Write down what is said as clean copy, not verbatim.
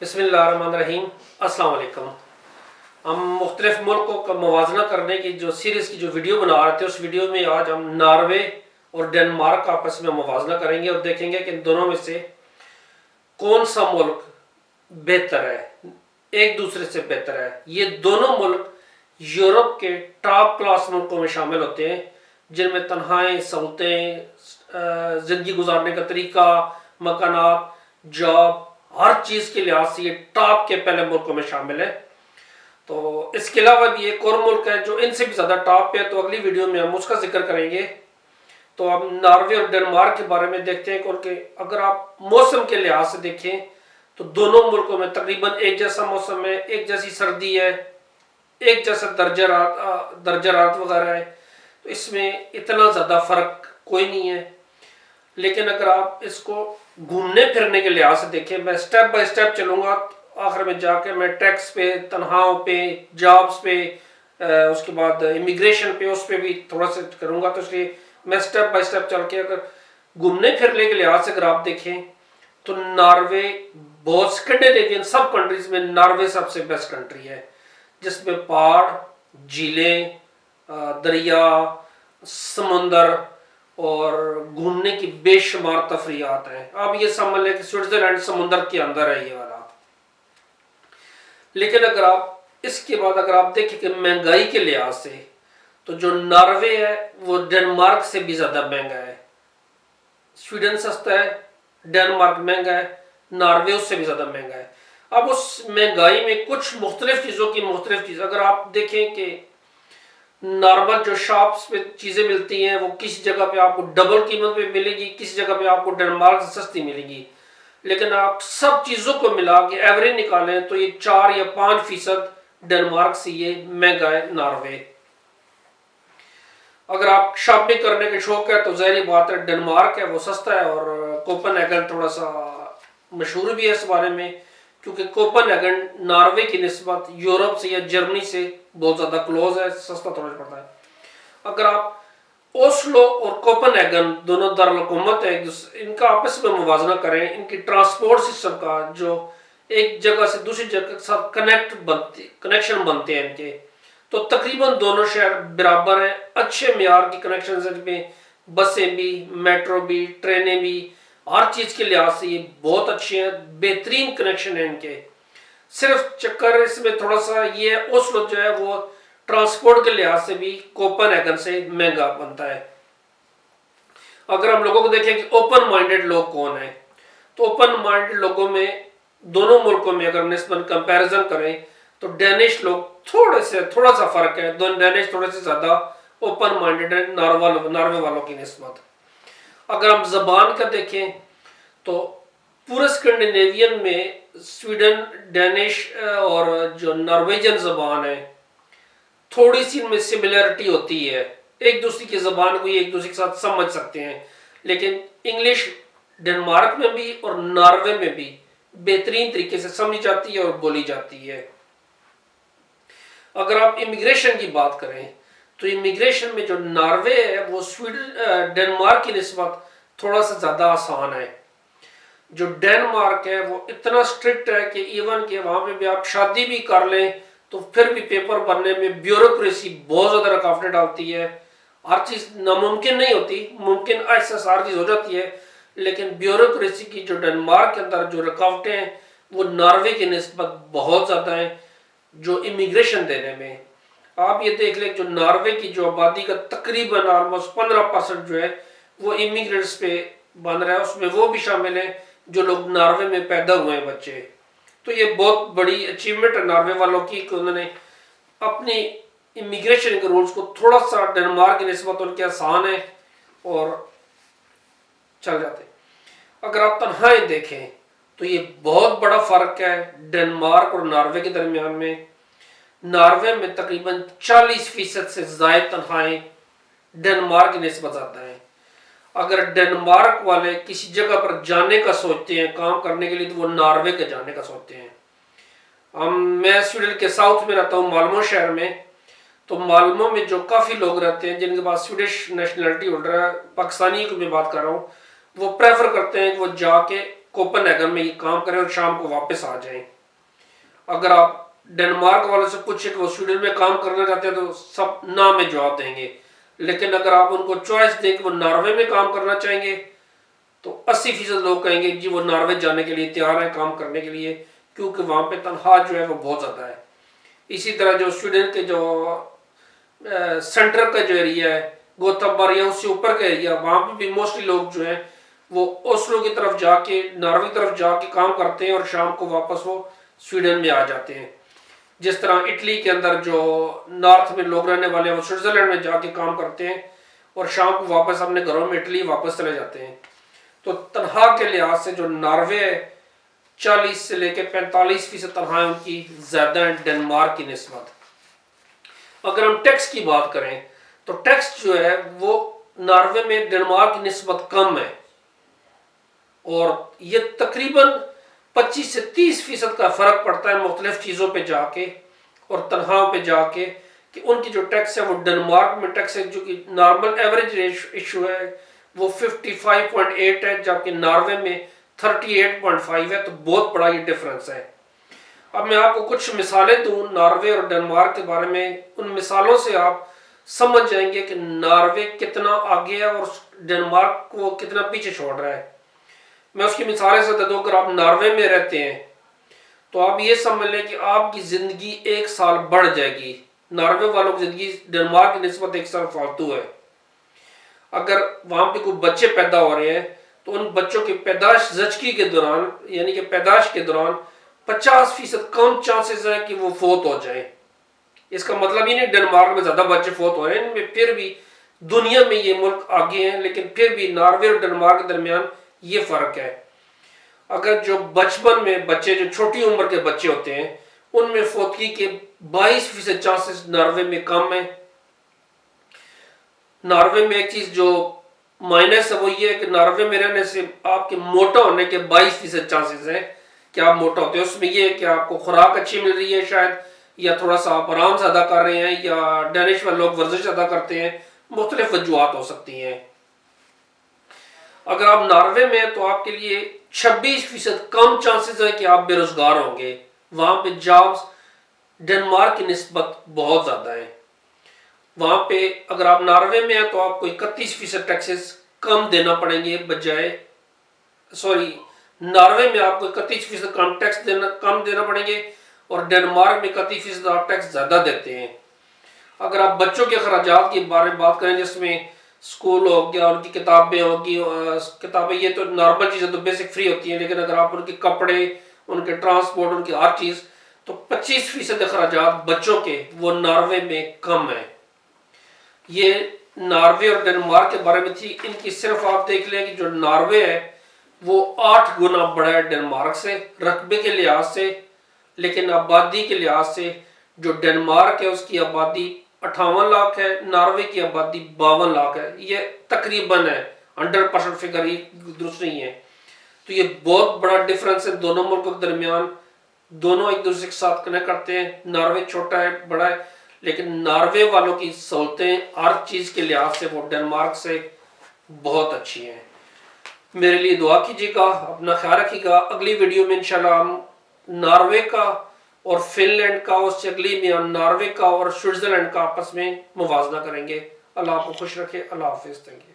बिस्मिल्लाहिर्रहमानिर्रहीम। अस्सलाम वालेकुम। हम मुख्तलिफ मुल्कों का मुवाजना करने की जो सीरीज़ की जो वीडियो बना रहे थे, उस वीडियो में आज हम नॉर्वे और डेनमार्क का आपस में मुवाजना करेंगे और देखेंगे कि इन दोनों में से कौन सा मुल्क बेहतर है, एक दूसरे से बेहतर है। ये दोनों मुल्क यूरोप के टॉप क्लास मुल्कों में शामिल होते हैं, जिनमें तनख्वाहें, सहूलतें, ज़िंदगी गुजारने का तरीका, मकानात, जॉब, हर चीज़ के लिहाज से ये टॉप के पहले मुल्कों में शामिल है। तो इसके अलावा भी एक और मुल्क है जो इनसे भी ज़्यादा टॉप पे है, तो अगली वीडियो में हम उसका जिक्र करेंगे। तो हम नॉर्वे और डेनमार्क के बारे में देखते हैं, क्योंकि अगर आप मौसम के लिहाज से देखें तो दोनों मुल्कों में तकरीबन एक जैसा मौसम है, एक जैसी सर्दी है, एक जैसा दर्जा रात वगैरह है। तो इसमें इतना ज़्यादा फ़र्क कोई नहीं है। लेकिन अगर आप इसको घूमने फिरने के लिहाज से देखें, मैं स्टेप बाय स्टेप चलूँगा, आखिर में जाके मैं टैक्स पे, तनख्वाहों पे, जॉब्स पे, उसके बाद इमिग्रेशन पे, उस पर भी थोड़ा सा करूँगा। तो इसलिए मैं स्टेप बाय स्टेप चल के अगर घूमने फिरने के लिहाज से अगर आप देखें तो नॉर्वे बहुत स्कैंडिनेवियन सब कंट्रीज में नॉर्वे सबसे बेस्ट कंट्री है, जिसमें पहाड़, झीलें, दरिया, समुंदर और घूमने की बेशुमार तफरीयात हैं। आप ये समझ लें कि स्विट्जरलैंड समुंदर के अंदर है ये वाला। लेकिन अगर आप इसके बाद अगर आप देखें कि महंगाई के लिहाज से तो जो नॉर्वे है वो डेनमार्क से भी ज़्यादा महंगा है। स्वीडन सस्ता है, डेनमार्क महंगा है, नॉर्वे उससे भी ज़्यादा महंगा है। अब उस महंगाई में कुछ मुख्तलिफ चीज़ों की मुख्तलिफ चीज़ अगर आप देखें कि नॉर्मल जो शॉप्स पे चीज़ें मिलती हैं वो किसी जगह पे आपको डबल कीमत पे मिलेगी, किसी जगह पे आपको डेनमार्क से सस्ती मिलेगी। लेकिन आप सब चीज़ों को मिला के एवरेज निकालें तो ये 4 या 5% डेनमार्क से ये महंगा है नॉर्वे। अगर आप शॉपिंग करने के शौक है तो ज़ाहिर बात है डेनमार्क है वो सस्ता है, और कोपेनहेगन थोड़ा सा मशहूर भी है इस बारे में, क्योंकि कोपेनहेगन नॉर्वे की निस्बत यूरोप से या जर्मनी से बहुत ज़्यादा क्लोज है, सस्ता थोड़ा पड़ता है। अगर आप ओस्लो और कोपेनहेगन दोनों दारुल-हुकूमत है, इनका आपस में मुवाजना करें, इनकी ट्रांसपोर्ट सिस्टम का जो एक जगह से दूसरी जगह के साथ कनेक्शन बनते हैं इनके, तो तकरीबन दोनों शहर बराबर हैं। अच्छे मेयार की कनेक्शन इनमें, बसें भी, मेट्रो भी, ट्रेनें भी, हर चीज़ के लिहाज से ये बहुत अच्छे हैं, बेहतरीन कनेक्शन है इनके। सिर्फ चक्कर इसमें थोड़ा सा ये है, ओस्लो जो है वो ट्रांसपोर्ट के लिहाज से भी कोपेनहेगन से महंगा बनता है। अगर हम लोगों को देखें कि ओपन माइंडेड लोग कौन है, तो ओपन माइंडेड लोगों में दोनों मुल्कों में अगर निस्बत कंपैरिजन करें तो डेनिश लोग थोड़ा सा फर्क है, दोनों डेनिश थोड़े से ज़्यादा ओपन माइंडेड है नॉर्वे वालों की निस्बत। अगर हम जबान का देखें तो पूरे स्कैंडिनेवियन में स्वीडन, डेनिश और जो नॉर्वेजियन ज़बान है थोड़ी सी इनमें सिमिलरिटी होती है, एक दूसरे की ज़बान को एक दूसरे के साथ समझ सकते हैं। लेकिन इंग्लिश डेनमार्क में भी और नॉर्वे में भी बेहतरीन तरीके से समझी जाती है और बोली जाती है। अगर आप इमिग्रेशन की बात करें तो इमिग्रेशन में जो नॉर्वे है वो डेनमार्क की निस्बत थोड़ा सा ज़्यादा आसान है। जो डेनमार्क है वो इतना स्ट्रिक्ट है कि इवन के वहाँ पे भी आप शादी भी कर लें तो फिर भी पेपर बनने में ब्यूरोक्रेसी बहुत ज़्यादा रुकावटें डालती है। हर चीज़ नामुमकिन नहीं होती, मुमकिन ऐसा सारी चीज़ हो जाती है, लेकिन ब्यूरोक्रेसी की जो डेनमार्क के अंदर जो रुकावटें हैं वो नॉर्वे की निस्बत बहुत ज़्यादा हैं जो इमिग्रेशन देने में। आप ये देख लें जो नॉर्वे की जो आबादी का तकरीबन ऑलमोस्ट 15% जो है वो इमिग्रेंट्स पे बन रहा है, उसमें वो भी शामिल हैं जो लोग नॉर्वे में पैदा हुए हैं बच्चे। तो ये बहुत बड़ी अचीवमेंट है नॉर्वे वालों की कि उन्होंने अपनी इमिग्रेशन के रूल्स को थोड़ा सा डेनमार्क की निस्बत उनके आसान है और चल जाते हैं। अगर आप तनख्वाहें देखें तो ये बहुत बड़ा फ़र्क है डेनमार्क और नॉर्वे के दरमियान में। नॉर्वे में तकरीबन 40% से ज़ायद तनख्वाहें डेनमार्क की निस्बत ज़्यादा है। अगर डेनमार्क वाले किसी जगह पर जाने का सोचते हैं काम करने के लिए तो वो नॉर्वे के जाने का सोचते हैं। मैं स्वीडन के साउथ में रहता हूँ, माल्मो शहर में। तो माल्मो में जो काफ़ी लोग रहते हैं जिनके पास स्वीडिश नेशनलिटी होल्डर है, पाकिस्तानी की मैं बात कर रहा हूँ, वो प्रेफर करते हैं कि वो जाके कोपनहेगन में ये काम करें और शाम को वापस आ जाएं। अगर आप डेनमार्क वालों से पूछे कि वो स्वीडन में काम करना चाहते हैं तो सब ना में जवाब देंगे, लेकिन अगर आप उनको चॉइस दें कि वो नॉर्वे में काम करना चाहेंगे तो 80% लोग कहेंगे जी वो नॉर्वे जाने के लिए तैयार है काम करने के लिए, क्योंकि वहाँ पे तनख्वाह जो है वो बहुत ज़्यादा है। इसी तरह जो स्वीडन के जो सेंटर का जो एरिया है गोथमबर्ग या उससे ऊपर का एरिया, वहाँ पे भी मोस्टली लोग जो हैं वो ओस्लो की तरफ जाके नॉर्वे की तरफ जाके काम करते हैं और शाम को वापस वो स्वीडन में आ जाते हैं। जिस तरह इटली के अंदर जो नॉर्थ में लोग रहने वाले हैं वो स्विट्जरलैंड में जाके काम करते हैं और शाम को वापस अपने घरों में इटली वापस चले जाते हैं। तो तनख्वाह के लिहाज से जो नॉर्वे है 40 से लेकर 45% तनख्वाह उनकी ज़्यादा है डेनमार्क की निस्बत। अगर हम टैक्स की बात करें तो टैक्स जो है वो नॉर्वे में डेनमार्क की निस्बत कम है और ये तकरीबन 25 से 30% का फ़र्क पड़ता है मुख्तलिफ चीज़ों पे जाके और तनख्वाहों पे जाके कि उनकी जो टैक्स है वो डेनमार्क में टैक्स है जो कि नॉर्मल एवरेज इशू है वो 55.8 है, जबकि नॉर्वे में 38.5 है। तो बहुत बड़ा ये डिफरेंस है। अब मैं आपको कुछ मिसालें दूं नॉर्वे और डेनमार्क के बारे में, उन मिसालों से आप समझ जाएंगे कि नॉर्वे कितना आगे है और डेनमार्क को कितना पीछे छोड़ रहा है। मैं उसकी मिसालें से दे दूं। अगर आप नॉर्वे में रहते हैं तो आप ये समझ लें कि आपकी ज़िंदगी 1 साल बढ़ जाएगी। नॉर्वे वालों की ज़िंदगी डेनमार्क की निस्बत 1 साल फालतू है। अगर वहाँ पे कोई बच्चे पैदा हो रहे हैं तो उन बच्चों की पैदाश ज़चगी के दौरान यानी कि पैदाश के दौरान 50% कम चांसेस है कि वो फोत हो जाए। इसका मतलब ये नहीं डेनमार्क में ज़्यादा बच्चे फोत हो रहे हैं, इनमें फिर भी दुनिया में ये मुल्क आगे हैं, लेकिन फिर भी नॉर्वे और डेनमार्क के दरमियान ये फ़र्क है। अगर जो बचपन में बच्चे जो छोटी उम्र के बच्चे होते हैं उनमें फोतगी के 22% चांसेस नॉर्वे में कम है। नॉर्वे में एक चीज़ जो माइनस है वो ये है कि नॉर्वे में रहने से आपके मोटा होने के 22% चांसेस हैं कि आप मोटा होते हैं। उसमें ये है कि आपको खुराक अच्छी मिल रही है शायद, या थोड़ा सा आप आराम से अदा कर रहे हैं, या डेनिश में लोग वर्जिश अदा करते हैं, मुख्तलिफ वजूहत हो सकती हैं। अगर आप नॉर्वे में हैं तो आपके लिए 26% कम चांसेस है कि आप बेरोजगार होंगे। वहाँ पे जॉब्स डेनमार्क की निस्बत बहुत ज़्यादा है। वहाँ पे अगर आप नॉर्वे में हैं तो आपको 31% टैक्सेस कम देना पड़ेंगे नॉर्वे में आपको 31% कम देना पड़ेंगे और डेनमार्क में 31% आप टैक्स ज़्यादा देते हैं। अगर आप बच्चों के अखराजात के बारे में बात करें जिसमें स्कूल हो गया, उनकी किताबें होगी, किताबें ये तो नॉर्मल चीज़ें तो बेसिक फ्री होती हैं, लेकिन अगर आप उनके कपड़े, उनके ट्रांसपोर्ट, उनकी हर चीज़, तो 25% अखराजात बच्चों के वो नॉर्वे में कम है। ये नॉर्वे और डेनमार्क के बारे में थी। इनकी सिर्फ आप देख लें कि जो नॉर्वे है वो 8 गुना बड़ा है डेनमार्क से रकबे के लिहाज से, लेकिन आबादी के लिहाज से जो डेनमार्क है उसकी आबादी 58 लाख है, नॉर्वे की आबादी 52 लाख है। ये तकरीबन है, 100% फिगर ही दुरुस्त नहीं है। तो ये बहुत बड़ा डिफरेंस है दोनों मुल्कों के दरमियान। दोनों एक दूसरे के साथ कनेक्ट करते हैं। नॉर्वे छोटा है, बड़ा है, लेकिन नॉर्वे वालों की सहूलतें हर चीज़ के लिहाज से वो डेनमार्क से बहुत अच्छी हैं। मेरे लिए दुआ कीजिएगा, अपना ख्याल रखिएगा। अगली वीडियो में इंशाल्लाह हम नॉर्वे का और फिनलैंड का, उससे अगली में हम नॉर्वे का और स्विट्ज़रलैंड का आपस में मुवाजना करेंगे। अल्लाह आपको खुश रखे। अल्लाह हाफिज़। Thank you.